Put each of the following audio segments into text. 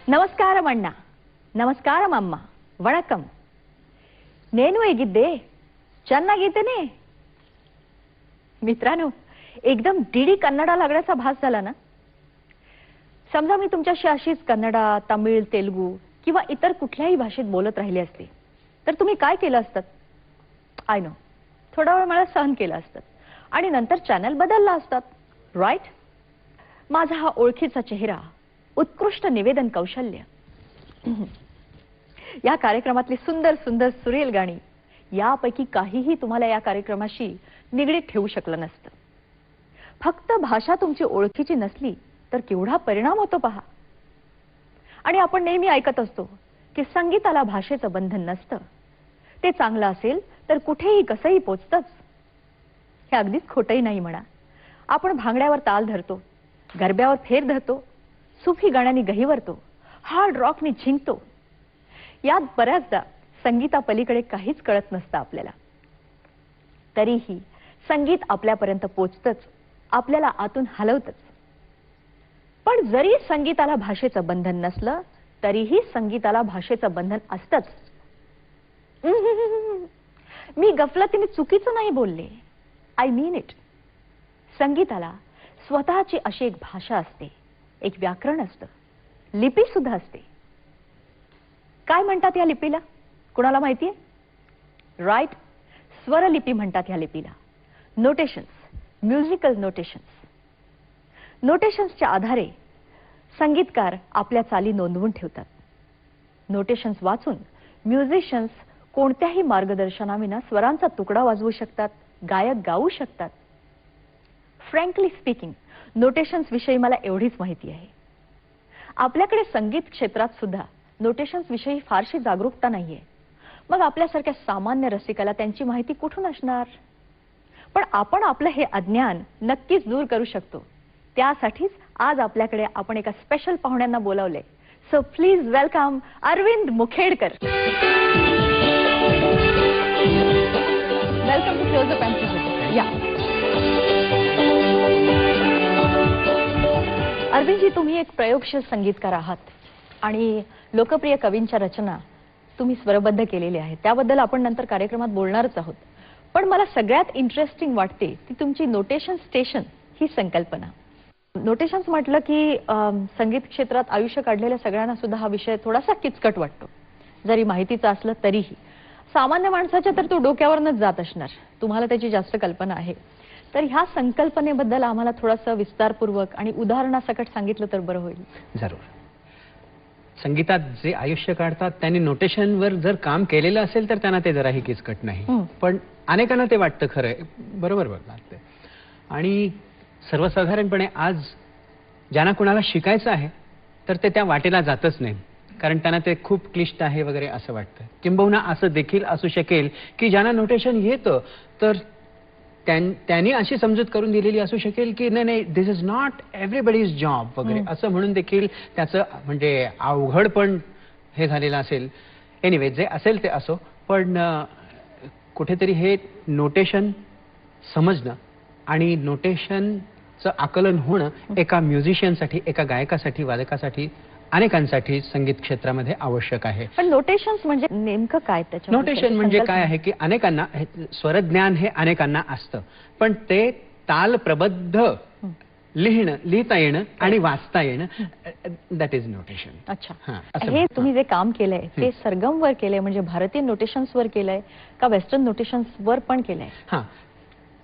नमस्कारम अण्णा, नमस्कारम अम्मा, वणकम. नेनु ಹೇಗಿದ್ದೆ? ಚೆನ್ನಾಗಿದ್ದೇನೆ. मित्रांनो, एकदम डीडी कन्नडा लागण्याचा भास झाला ना. समजा मी तुमच्याशी अशीच कन्नडा, तमिळ, तेलुगू किंवा इतर कुठल्याही भाषेत बोलत राहिले असते, तर तुम्ही काय केलं असतं? आय नो, थोडा वेळ मला सहन केलं असतं आणि नंतर चॅनल बदलला असतात, राईट? माझा हा ओळखीचा चेहरा, उत्कृष्ट निवेदन कौशल्य, या कार्यक्रमातली सुंदर सुंदर सुरेल गाणी, यापैकी काहीही तुम्हाला या कार्यक्रमाशी निगडीत ठेवू शकलं नसतं. फक्त भाषा तुमची ओळखीची नसली तर केवढा परिणाम होतो पहा. आणि आपण नेहमी ऐकत असतो की संगीताला भाषेचं बंधन नसतं. ते चांगलं असेल तर कुठेही कसंही पोचतंच. हे अगदीच खोटंही नाही म्हणा. आपण भांगड्यावर ताल धरतो, गरब्यावर फेर धरतो, सुफी गाण्यांनी गहिवरतो, हार्ड रॉकनी झिंकतो. यात बऱ्याचदा संगीतापलीकडे काहीच कळत नसतं आपल्याला. तरीही संगीत आपल्यापर्यंत पोचतंच, आपल्याला आतून हलवतंच. पण जरी संगीताला भाषेचं बंधन नसलं तरीही संगीताला भाषेचं बंधन असतंच. मी गफलतीने चुकीचं नाही बोलले, आय मीन इट. संगीताला स्वतःची अशी एक भाषा असते, एक व्याकरण असतं, लिपी सुद्धा असते. काय म्हणतात या लिपीला? कुणाला माहितीये? राईट, स्वरलिपी म्हणतात ह्या लिपीला. Notations, musical notations. नोटेशन्सच्या आधारे संगीतकार आपल्या चाली नोंदवून ठेवतात. नोटेशन्स वाचून म्युझिशियन्स कोणत्याही मार्गदर्शनाविना स्वरांचा तुकडा वाजवू शकतात, गायक गाऊ शकतात. फ्रँकली स्पीकिंग, नोटेशन्स विषयी मला एवढीच माहिती आहे. आपल्याकडे संगीत क्षेत्रात सुद्धा नोटेशन्स विषयी फारशी जागरूकता नाहीये. मग आपल्यासारख्या सामान्य रसिकाला त्यांची माहिती कुठून असणार? पण आपण आपलं हे अज्ञान नक्कीच दूर करू शकतो. त्यासाठीच आज आपल्याकडे आपण एका स्पेशल पाहुण्यांना बोलावले. So please welcome Arvind Mukhedkar. Welcome to close up and present. या अरविंदजी, तुम्ही एक प्रयोगशील संगीतकार आहात आणि लोकप्रिय कवींच्या रचना तुम्ही स्वरबद्ध केलेल्या आहेत. त्याबद्दल आपण नंतर कार्यक्रमात बोलणारच आहोत. पण मला सगळ्यात इंटरेस्टिंग वाटते ती तुमची नोटेशन स्टेशन ही संकल्पना. नोटेशन्स म्हटलं की संगीत क्षेत्रात आयुष्य काढलेल्या सगळ्यांना सुद्धा हा विषय थोडासा किचकट वाटतो, जरी माहितीचा असलं तरीही. सामान्य माणसाच्या तर तो डोक्यावरनच जात असणार, तुम्हाला त्याची जास्त कल्पना आहे. तर ह्या संकल्पनेबद्दल आम्हाला थोडंसं विस्तारपूर्वक आणि उदाहरणासकट सांगितलं तर बरं होईल. जरूर. संगीतात जे आयुष्य काढतात त्यांनी नोटेशनवर जर काम केलेलं असेल तर त्यांना ते जराही किचकट नाही. पण अनेकांना ते वाटतं खरं बरोबर वाटतं. आणि सर्वसाधारणपणे आज ज्यांना कुणाला शिकायचं आहे तर ते त्या वाटेला जातच नाही, कारण त्यांना ते खूप क्लिष्ट आहे वगैरे असं वाटतं. किंबहुना असं देखील असू शकेल की ज्यांना नोटेशन येतं तर त्यांनी अशी समजूत करून दिलेली असू शकेल की नाही नाही, दिस इज नॉट एव्हरीबडीज जॉब वगैरे असं म्हणून देखील त्याचं म्हणजे अवघड पण हे झालेलं असेल. एनिवे, जे असेल ते असो, पण कुठेतरी हे नोटेशन समजणं आणि नोटेशनचं आकलन होणं एका म्युझिशियनसाठी, एका गायकासाठी, वादकासाठी, अनेकांसाठी संगीत क्षेत्रामध्ये आवश्यक आहे. पण नोटेशन्स म्हणजे नेमकं काय? त्याच्या नोटेशन म्हणजे काय आहे की अनेकांना स्वरज्ञान हे अनेकांना असतं, पण ते ताल प्रबद्ध लिहिता येणं आणि वाचता येणं, दॅट इज नोटेशन. अच्छा, हे तुम्ही जे काम केलंय ते सरगमवर केलंय, म्हणजे भारतीय नोटेशन्सवर केलंय का वेस्टर्न नोटेशन्सवर पण केलंय? हां,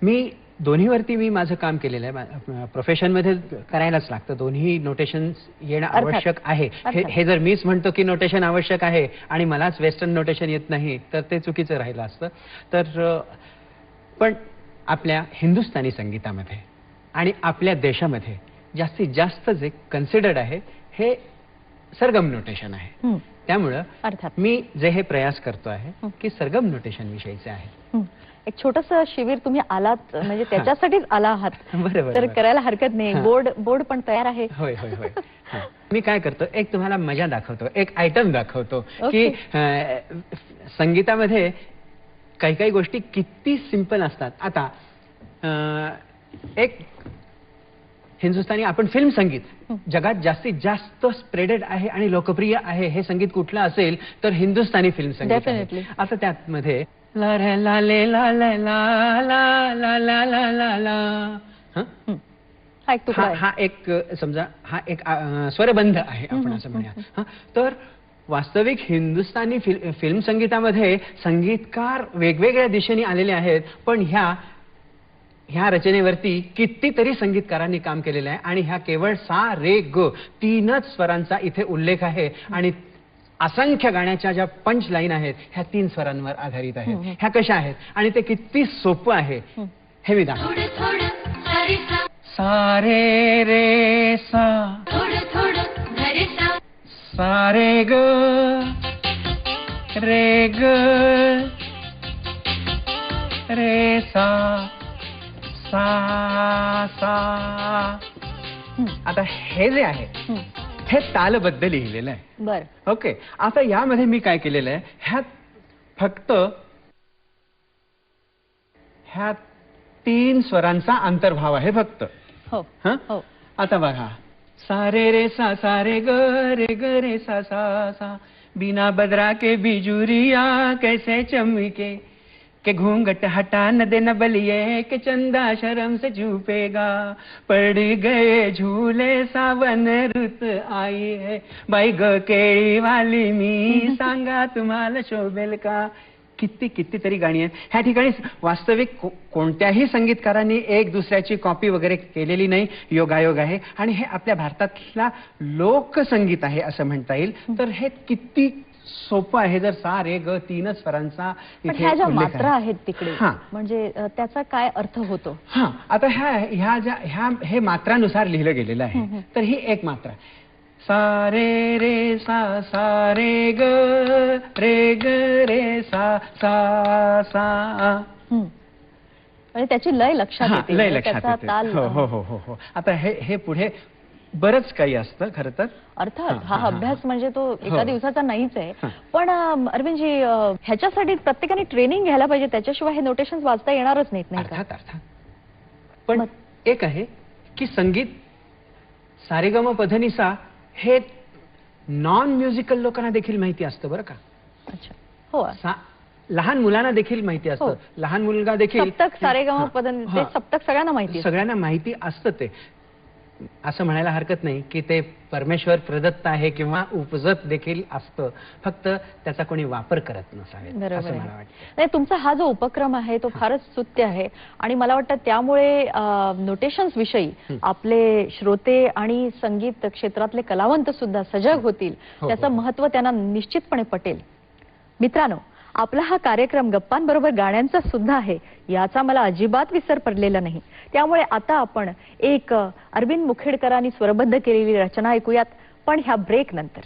मी दोन्हीवरती मी माझं काम केलेलं आहे. प्रोफेशनमध्ये करायलाच लागतं, दोन्ही नोटेशन्स येणं आवश्यक आहे. हे जर मीच म्हणतो की नोटेशन आवश्यक आहे आणि मलाच वेस्टर्न नोटेशन येत नाही तर ते चुकीचं राहिलं असतं. तर पण आपल्या हिंदुस्थानी संगीतामध्ये आणि आपल्या देशामध्ये जास्तीत जास्त जे कन्सिडर्ड आहे हे सरगम नोटेशन आहे. त्यामुळं अर्थात मी जे हे प्रयास करतो आहे की सरगम नोटेशन विषयीचे आहे. एक छोटंसं शिबिर तुम्ही आलात, म्हणजे त्याच्यासाठीच आला आहात, बरोबर, तर करायला हरकत नाही. बोर्ड पण तयार आहे. होय होय होय. मी काय करतो, एक तुम्हाला मजा दाखवतो, एक आयटम दाखवतो की संगीतामध्ये काही काही गोष्टी किती सिंपल असतात. आता एक हिंदुस्थानी आपण फिल्म संगीत जगात जास्तीत जास्त स्प्रेडेड आहे आणि लोकप्रिय आहे हे संगीत कुठलं असेल तर हिंदुस्थानी फिल्म संगीत आहे. Definitely. आता त्यामध्ये ला रे ला ले ला ला ला ला ला ला ला ला ला हं? हा एक तुकडा आहे. हा एक समजा हा एक स्वरबंध आहे आपण असं म्हणूया. हं? तर वास्तविक हिंदुस्थानी फिल्म संगीतामध्ये संगीतकार वेगवेगळ्या दिशेने आलेले आहेत, पण ह्या रचनेवरती कितीतरी संगीतकारांनी काम केलेलं आहे आणि ह्या केवळ सा रे ग तीनच स्वरांचा इथे उल्लेख आहे आणि असंख्य गाण्याच्या ज्या पंच लाईन आहेत ह्या 3 स्वरांवर आधारित आहेत. ह्या कशा आहेत आणि ते किती सोपं आहे हे मी दाखवतो. सा रे रे सा सा रे ग रे ग रे सा सा सा. आता हे जे आहे हे तालबद्ध लिहिलेलं आहे. बर. ओके. आता यामध्ये मी काय केलेलं आहे ह्यात फक्त ह्या 3 स्वरांचा अंतर्भाव आहे फक्त. हो हं? हो. आता बघा सा रे रे सा रे ग रे सा सा सा. बिना बदरा के बिजुरिया कैसे चमके के घूंघट हटा न देना बलिए के चंदा शर्म से झूपेगा. पड़ गए झूले सावन रुत आई है बाई ग केळी वाली मी सांगा तुम्हाला शोभेल का. कितीतरी गाणी आहेत. ह्या ठिकाणी वास्तविक कोणत्याही संगीतकारांनी एक दुसऱ्याची कॉपी वगैरे केलेली नाही. योगायोग आहे आणि हे आपल्या भारतातला लोकसंगीत आहे असं म्हणता येईल. तर हे किती सोपं आहे जर सा रे ग 3च स्वरांचा पण इथे ह्या ज्या उल्लेख मात्रा आहे. आहेत तिकडे हां. म्हणजे त्याचा काय अर्थ होतो. हा आता ह्या हे मात्रानुसार लिहिलं गेलेलं आहे. तर ही एक मात्रा सा रे रे सा सा रे ग रे सा सा सा. म्हणजे त्याची लय लक्षात हा, येते. लय म्हणजे लक्षात त्याचा येते. ताल हो हो हो हो हो. आता हे पुढे बरंच काही असतं खरं तर. अर्थात हा अभ्यास म्हणजे तो एका हो. दिवसाचा नाहीच आहे. हां. पण अरविंदजी ह्याच्यासाठी प्रत्येकाने ट्रेनिंग घ्यायला पाहिजे. त्याच्याशिवाय हे नोटेशन्स वाचता येणारच नाहीत नाही का. अर्थात पण एक आहे की संगीत सारेगम पधनिसा हे नॉन म्युझिकल लोकांना देखील माहिती असतं बरं का. अच्छा. हो. लहान मुलांना देखील माहिती असतं. हो. लहान मुलगा देखील सप्तक सारेगम पधन ते सप्तक सगळ्यांना माहिती आहे. सगळ्यांना माहिती असतं. ते असं म्हणायला हरकत नाही की ते परमेश्वर प्रदत्त आहे किंवा उपजत देखील असतं. फक्त त्याचा कोणी वापर करत नसावे बरोबर असं मला आहे. वाटतं. नाही तुमचा हा जो उपक्रम आहे तो फारच स्तुत्य आहे आणि मला वाटतं त्यामुळे नोटेशन्स विषयी आपले श्रोते आणि संगीत क्षेत्रातले कलावंत सुद्धा सजग होतील. हो, त्याचं हो. महत्त्व त्यांना निश्चितपणे पटेल. मित्रांनो, आपला हा कार्यक्रम गप्पांबरोबर गाण्यांचा सुद्धा आहे याचा मला अजिबात विसर पडलेला नाही. त्यामुळे आता आपण एक अरविंद मुखेडकरांनी स्वरबद्ध केलेली रचना ऐकूयात, पण ह्या ब्रेक नंतर.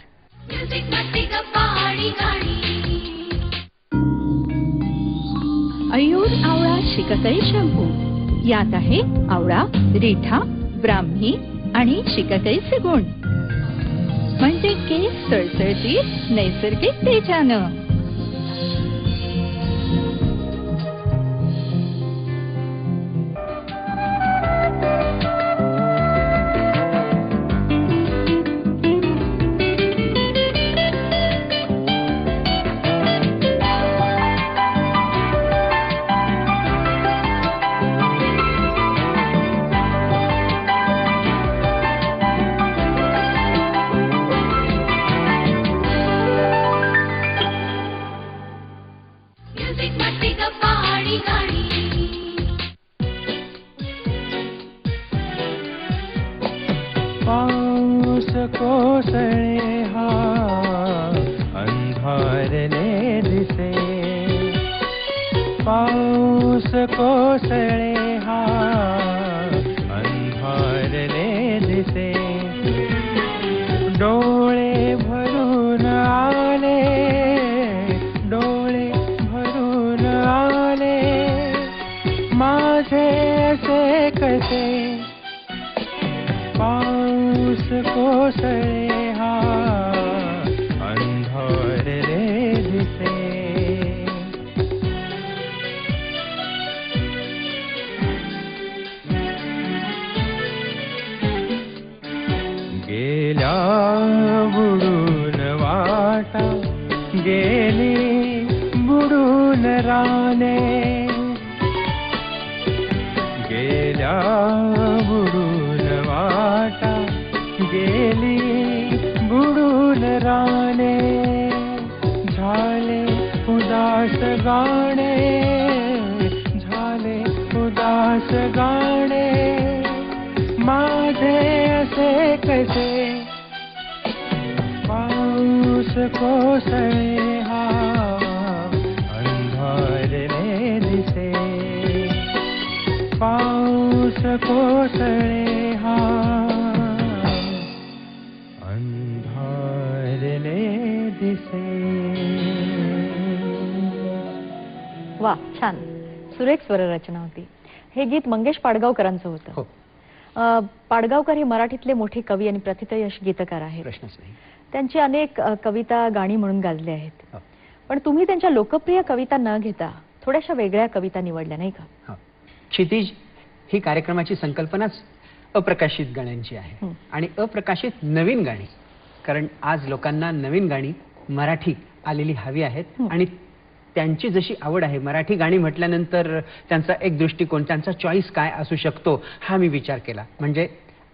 अयूर आवळा शिकाकाई शॅम्पू. यात आहे आवळा, रिठा, ब्राह्मी आणि शिकाकाईचे गुण, म्हणजे केस सळसळतील नैसर्गिक तेजानं. पाऊस कोसळे हा अंधारले दिसे. पाऊस कोसळे हा अंधारले दिसे. डोळे भरून आले, डोळे भरून आले माझे असे कसे. पाऊस कोसळे हा अंधारले दिसे. गेल्या बुडून वाटा, गेली बुडून राने, गेल्या बुडून वाटा, गेली बुडून राने, झाले उदास गाणे, झाले उदास गाणे, माझे असे कसे, पाऊस कोसळे हा अंधारले दिसे, पाऊस कोसळे हा अंधारले दिसे. वा, छान, सुरेख स्वररचना होती. हे गीत मंगेश पाडगावकरांचं होतं. हो, पाडगावकर हे मराठीतले मोठे कवी आणि प्रथितयश गीतकार आहेत. प्रश्नच नाही. त्यांची अनेक कविता गाणी म्हणून गाजली आहेत. हो. पण तुम्ही त्यांच्या लोकप्रिय कविता न घेता थोड्याशा वेगळ्या कविता निवडल्या, नाही का? हो. क्षितिज ही कार्यक्रमाची संकल्पनाच अप्रकाशित गाण्यांची आहे. आणि अप्रकाशित नवीन गाणी, कारण आज लोकांना नवीन गाणी मराठी आलेली हवी आहेत. आणि त्यांची जशी आवड आहे, मराठी गाणी म्हटल्यानंतर त्यांचा एक दृष्टिकोन, त्यांचा चॉईस काय असू शकतो हा मी विचार केला. म्हणजे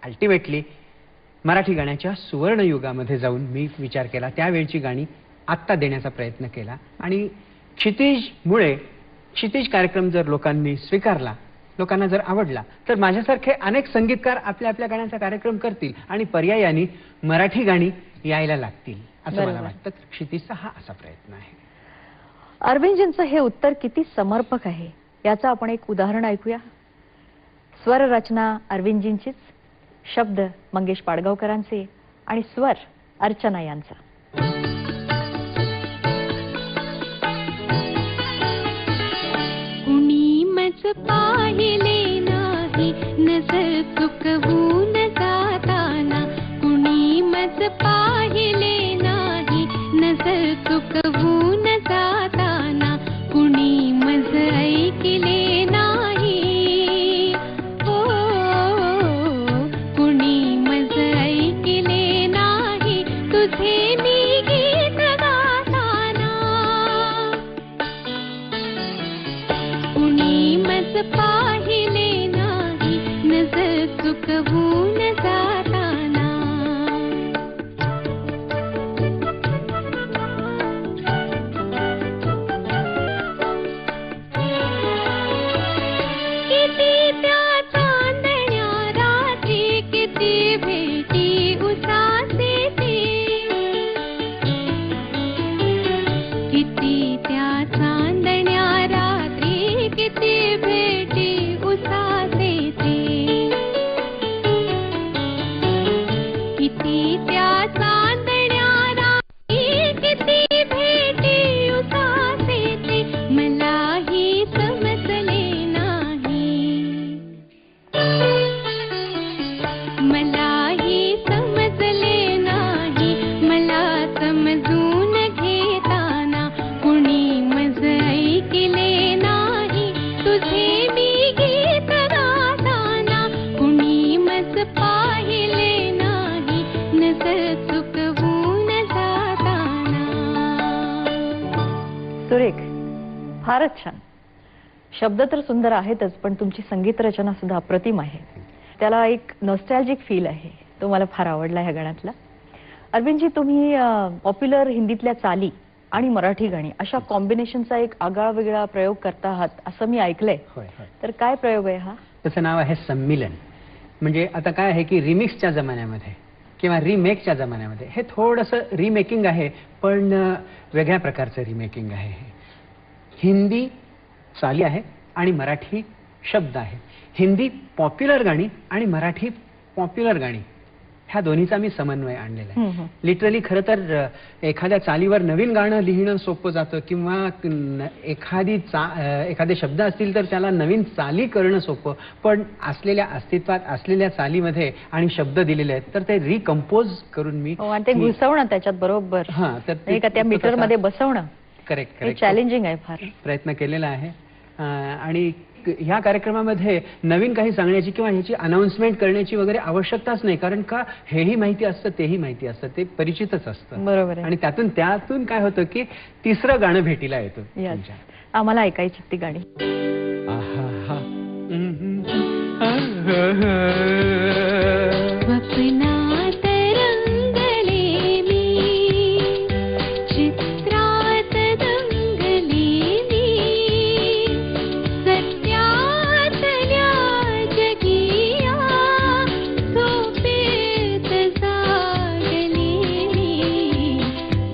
अल्टिमेटली मराठी गाण्याच्या सुवर्ण युगामध्ये जाऊन मी विचार केला, त्यावेळची गाणी आत्ता देण्याचा प्रयत्न केला. आणि क्षितिजमुळे, क्षितिज कार्यक्रम जर लोकांनी स्वीकारला, लोकांना जर आवडला, तर माझ्यासारखे अनेक संगीतकार आपल्या आपल्या गाण्याचा कार्यक्रम करतील आणि पर्यायाने मराठी गाणी यायला लागतील असं मला वाटतं. क्षितिजचा हा असा प्रयत्न आहे. अरविंदजींचं हे उत्तर किती समर्पक आहे याचं आपण एक उदाहरण ऐकूया. स्वर रचना अरविंदजींचीच, शब्द मंगेश पाडगावकरांचे आणि स्वर अर्चना यांचा. कुणी मज पाहिले नाही नजर चुकवून जाताना, कुणी मज पाहिले नाही नजर चुकवून जाताना, कुणी मज ऐकले नाही, हो कुणी मज ऐकले नाही तुझे मी गीत गाताना, कुणी मज पाहिले नाही नजर चुकवून जाताना. किती त्या चांदण्या रात्री, किती भेटी उसासे ते, किती त्या चांदण्या रात्री, किती भेटी उसासे ते, किती त्या चांदण्या रात्री, किती भेटी उसासे ते, मलाही समजले नाही, मलाही समजले नाही, मला समजून घेताना, कुणी मज ऐकले नाही तुझे मी गीत गाताना, कुणी मज पाहिले नाही नजर चुकवून जाताना. सुरेख, फारच छान. शब्द तर सुंदर आहेतच, पण तुमची संगीत रचना सुद्धा अप्रतिम आहे. त्याला एक नॉस्टॅल्जिक फील आहे, तो मला फार आवडला ह्या गाण्यातला. अरविंदजी, तुम्ही पॉप्युलर हिंदीतल्या चाली आणि मराठी गाणी अशा कॉम्बिनेशनचा एक आगळा वेगळा प्रयोग करता आहात असं मी ऐकलंय. होय होय. तर काय प्रयोग आहे हा? त्याचं नाव आहे सम्मिलन. म्हणजे आता काय आहे की रिमिक्सच्या जमान्यामध्ये किंवा रिमेकच्या जमान्यामध्ये हे थोडंसं रिमेकिंग आहे, पण वेगळ्या प्रकारचं रिमेकिंग आहे. हिंदी चाली आहे आणि मराठी शब्द आहे. हिंदी पॉप्युलर गाणी आणि मराठी पॉप्युलर गाणी ह्या दोन्हीचा मी समन्वय आणलेला आहे. लिटरली खरं तर एखाद्या चालीवर नवीन गाणं लिहिणं सोपं जातं किंवा एखादे शब्द असतील तर त्याला नवीन चाली करणं सोपं, पण असलेल्या अस्तित्वात असलेल्या चालीमध्ये आणि शब्द दिलेले आहेत तर ते रिकम्पोज करून मी ते घुसवणं त्याच्यात बरोबर, तर त्या मीटर मध्ये बसवणं करेक्ट चॅलेंजिंग आहे फार. प्रयत्न केलेला आहे. आणि ह्या कार्यक्रमामध्ये नवीन काही सांगण्याची किंवा ह्याची अनाउन्समेंट करण्याची वगैरे आवश्यकताच नाही, कारण का हेही माहिती असतं, तेही माहिती असतं, ते परिचितच असतं. बरोबर आहे. आणि त्यातून काय होतं की तिसरं गाणं भेटीला येतं. Yes. तुमच्या. आम्हाला ऐकायची ती गाणी. आहा. स्वप्नात रंगले मी, चित्रात दंगले मी, सत्यातल्या जगिया झोपेत जागले मी,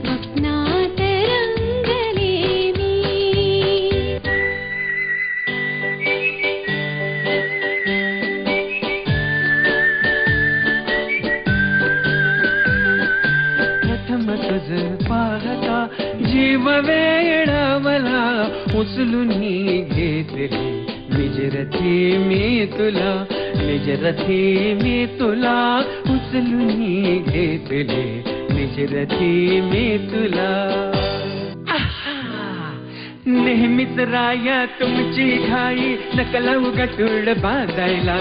स्वप्नात रंगले मी. प्रथम तुझ पाहता जीव वेडावला, उचलून घेतले निजरथी मी तुला, निजरथी मी तुला, उचलून घेतले निजरथी मी तुला. नेहमीच राया तुमची घाई, नकला उगटूड बांधायला,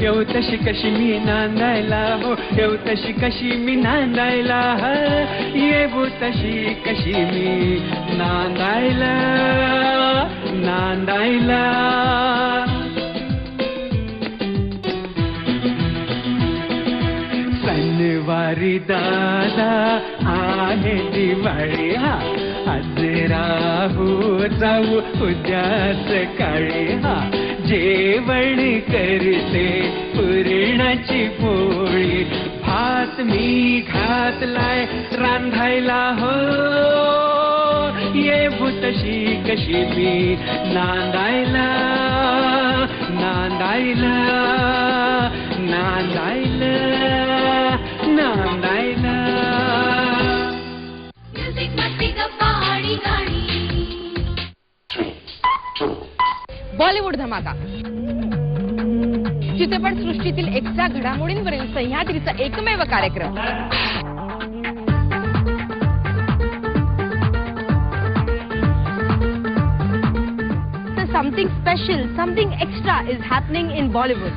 येऊ तशी कशी मी नांदायला, हो येऊ तशी कशी मी नांदायला, येऊ तशी कशी मी नांदायला, नांदायला. शनिवारी दादा आहे दिवाळी, हा आज राहू जाऊ उद्या सकाळी, हा जेवण करते पुरणाची पोळी, भात मी घातलाय रांधायला, हो येऊ तशी कशी मी नांदायला, नांदायला, नांदायला, नांदायला. म्युझिक मस्ती गप्पा आणि गाणी. बॉलिवूड धमाका चित्रपट सृष्टीतील एक्स्ट्रा घडामोडींवरील सह्याद्रीचा एकमेव कार्यक्रम. So something special, something extra is happening in Bollywood.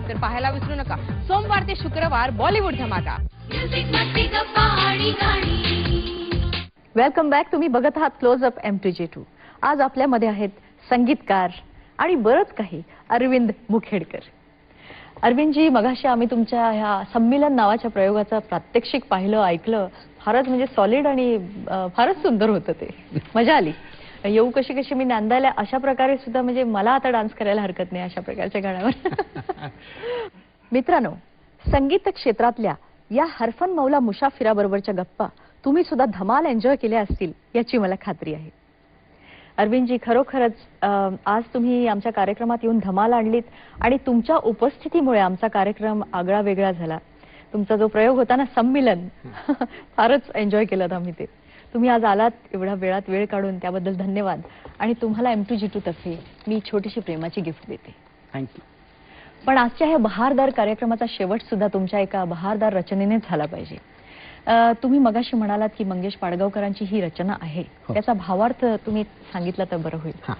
तर पाहायला विसरू नका सोमवार ते शुक्रवार बॉलिवूड धमाका. म्युझिक मस्ती गप्पा आणि गाणी. Welcome back. तुम्ही बघत आहात क्लोजअप M2J2. आज आपल्यामध्ये आहेत संगीतकार आणि बरंच काही अरविंद मुखेडकर. अरविंदजी, मगाशी आम्ही तुमच्या ह्या संमिलन नावाच्या प्रयोगाचं प्रात्यक्षिक पाहिलं, ऐकलं. फारच म्हणजे सॉलिड आणि फारच सुंदर होतं ते. मजा आली. येऊ कशी कशी मी नांदायला अशा प्रकारे सुद्धा म्हणजे मला आता डान्स करायला हरकत नाही अशा प्रकारच्या गाण्यावर. मित्रांनो, संगीत क्षेत्रातल्या या हरफन मौला मुसाफिराबरोबरच्या गप्पा तुम्ही सुद्धा धमाल एन्जॉय केल्या असतील याची मला खात्री आहे. अरविंदजी, खरोखरच आज तुम्ही आमच्या कार्यक्रमात येऊन धमाल आणलीत आणि तुमच्या उपस्थितीमुळे आमचा कार्यक्रम आगळा वेगळा झाला. तुमचा जो प्रयोग होता ना संमिलन, फारच एन्जॉय केलं आम्ही ते. तुम्ही आज आलात एवढ्या वेळात वेळ काढून, त्याबद्दल धन्यवाद. आणि तुम्हाला M2J2 तर्फे मी छोटीशी प्रेमाची गिफ्ट देते. थँक्यू. पण आजच्या ह्या बहारदार कार्यक्रमाचा शेवट सुद्धा तुमच्या एका बहारदार रचनेनेच झाला पाहिजे. तुम्ही मगाशी म्हणालात की मंगेश पाडगावकरांची ही रचना आहे, त्याचा भावार्थ तुम्ही सांगितलं तर बरं होईल. हा,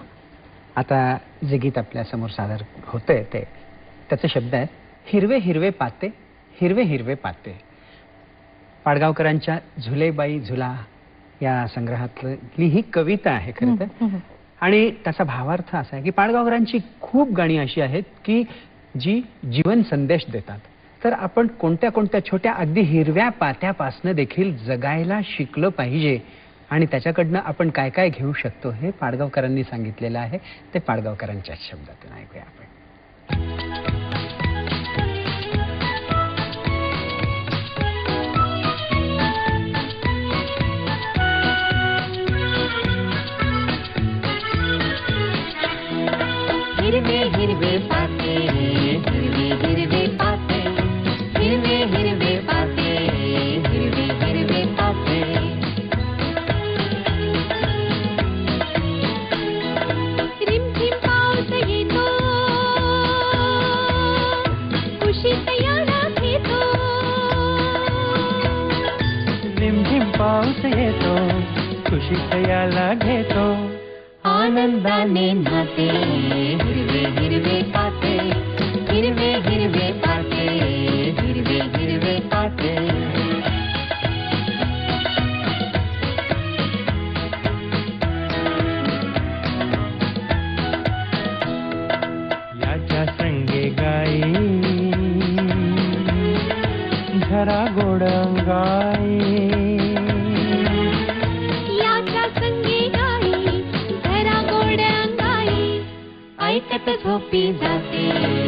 आता जे गीत आपल्या समोर सादर होतंय ते त्याचे शब्द आहेत, हिरवे हिरवे पाते, हिरवे हिरवे पाते. पाडगावकरांच्या झुलेबाई झुला या संग्रहातली ही कविता आहे खरं तर. आणि त्याचा भावार्थ असा आहे की पाडगावकरांची खूप गाणी अशी आहेत की जी जीवन संदेश देतात. तर आपण कोणत्या कोणत्या छोट्या अगदी हिरव्या पात्यापासनं देखील जगायला शिकलं पाहिजे आणि त्याच्याकडनं आपण काय काय घेऊ शकतो हे पाडगावकरांनी सांगितलेलं आहे. ते पाडगावकरांच्याच शब्दातून ऐकूया आपण. हिरवे हिरवे पाते, हिरवे हिरवे पाते, हिरवे हिरवे पाते, हिरवे हिरवे पाते. रिमझिम पाऊस येतो, पाऊस येतो, खुशीत याला घेतो. आनंदाने नाते हिरवे हिरवे पाते, हिरवे हिरवे पाते, हिरवे हिरवे पाते. याच्या संगे गाई झरा गोड अंगाई, याच्या संगी गाई जरा गोड अंगाई, ऐकत झोपी जाते.